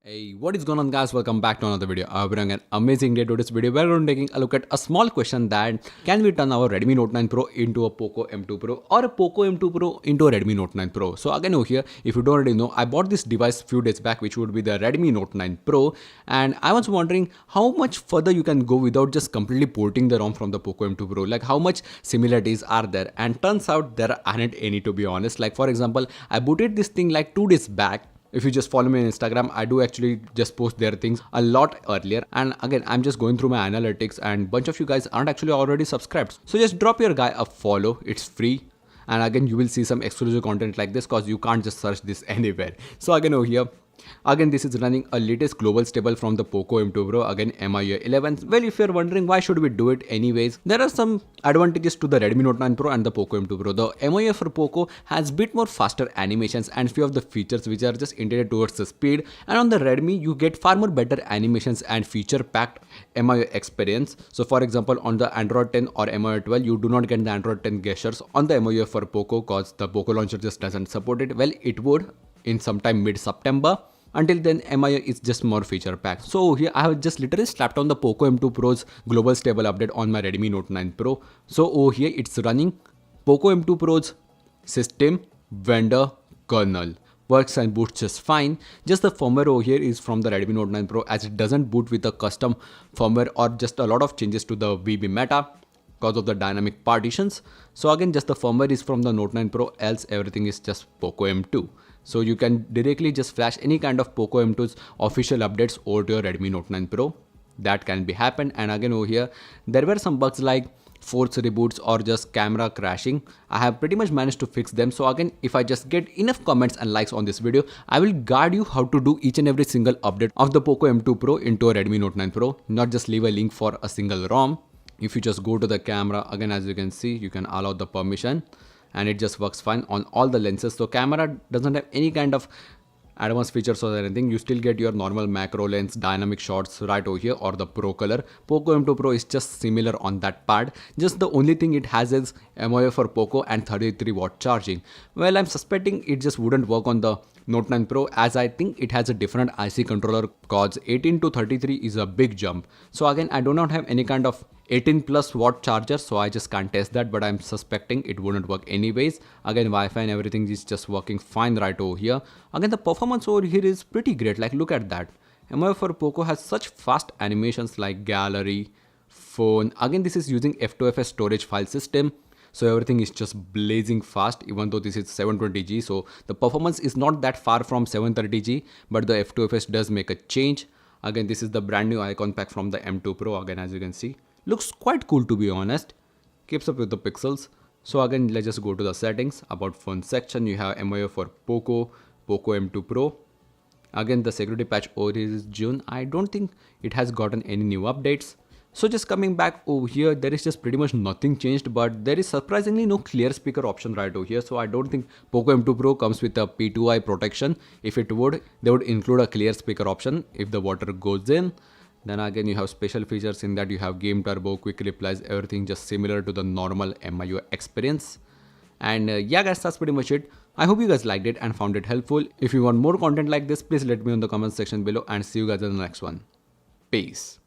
Hey, what is going on guys? Welcome back to another video. We're having an amazing day. Today's video we're going to taking a look at a small question that can we turn our Redmi Note 9 Pro into a Poco M2 Pro or a Poco M2 Pro into a Redmi Note 9 Pro. So again over here, if you don't already know, I bought this device few days back which would be the Redmi Note 9 Pro, and I was wondering how much further you can go without just completely porting the ROM from the Poco M2 Pro. Like how much similarities are there? And turns out there aren't any, to be honest. Like for example, I booted this thing like 2 days back. If you just follow me on Instagram, I do actually just post their things a lot earlier. And again, I'm just going through my analytics and bunch of you guys aren't actually already subscribed. So just drop your guy a follow, it's free. And again, you will see some exclusive content like this because you can't just search this anywhere. So again over here, again, this is running a latest global stable from the Poco M2 Pro, again MIUI 11. Well, if you're wondering why should we do it anyways, there are some advantages to the Redmi Note 9 Pro and the Poco M2 Pro. The MIUI for Poco has bit more faster animations and few of the features which are just intended towards the speed, and on the Redmi you get far more better animations and feature packed MIUI experience. So for example, on the Android 10 or MIUI 12, you do not get the Android 10 gestures on the MIUI for Poco because the Poco launcher just doesn't support it. Well, it would in sometime mid-September. Until then, MIUI is just more feature packed. So here I have just literally slapped on the Poco M2 Pro's global stable update on my Redmi Note 9 Pro. So over here it's running Poco M2 Pro's system vendor kernel. Works and boots just fine. Just the firmware over here is from the Redmi Note 9 Pro, as it doesn't boot with a custom firmware or just a lot of changes to the VB meta because of the dynamic partitions. So again, just the firmware is from the Note 9 Pro, else everything is just Poco M2. So you can directly just flash any kind of Poco M2's official updates over to your Redmi Note 9 Pro. That can be happened. And again over here, there were some bugs like force reboots or just camera crashing. I have pretty much managed to fix them. So again, if I just get enough comments and likes on this video, I will guide you how to do each and every single update of the Poco M2 Pro into a Redmi Note 9 Pro, not just leave a link for a single ROM. If you just go to the camera, again as you can see, you can allow the permission and it just works fine on all the lenses. So camera doesn't have any kind of advanced features or anything. You still get your normal macro lens, dynamic shots right over here, or the Pro Color. Poco M2 Pro is just similar on that part. Just the only thing it has is MIUI for Poco and 33-watt charging. Well, I'm suspecting it just wouldn't work on the Note 9 Pro, as I think it has a different IC controller because 18 to 33 is a big jump. So again, I do not have any kind of 18 plus watt charger, so I just can't test that, but I'm suspecting it wouldn't work anyways. Again, Wi-Fi and everything is just working fine right over here. Again, the performance over here is pretty great. Like look at that. MIUI for Poco has such fast animations like gallery, phone. Again, this is using F2FS storage file system. So everything is just blazing fast, even though this is 720G. So the performance is not that far from 730G, but the F2FS does make a change. Again, this is the brand new icon pack from the M2 Pro. Again, as you can see, looks quite cool to be honest. Keeps up with the pixels. So again, let's just go to the settings. About phone section, you have MIUI for Poco, Poco M2 Pro. Again, the security patch over here is June. I don't think it has gotten any new updates. So just coming back over here, there is just pretty much nothing changed, but there is surprisingly no clear speaker option right over here. So I don't think Poco M2 Pro comes with a P2i protection. If it would, they would include a clear speaker option if the water goes in. Then again, you have special features in that you have game turbo, quick replies, everything just similar to the normal MIUI experience. And yeah guys, that's pretty much it. I hope you guys liked it and found it helpful. If you want more content like this, please let me know in the comment section below, and see you guys in the next one. Peace.